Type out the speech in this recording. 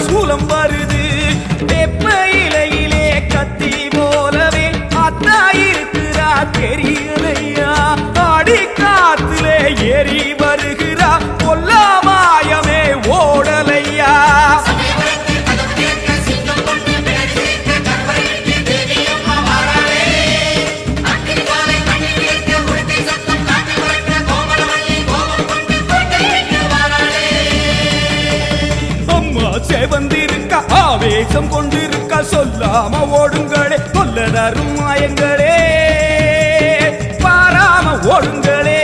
சூலம் வருது வெப்ப இலையிலே கத்தி போலவே அத்தா இருக்கிறா தெரியலையா ஆடி காத்திலே ஏறி வருகிறா கொல்லாமாயமே ஓடலையா வந்திருக்க ஆவேசம் கொண்டிருக்க சொல்லாம ஓடுங்களே கொல்ல தரும் மாயங்களே பாராம ஓடுங்களே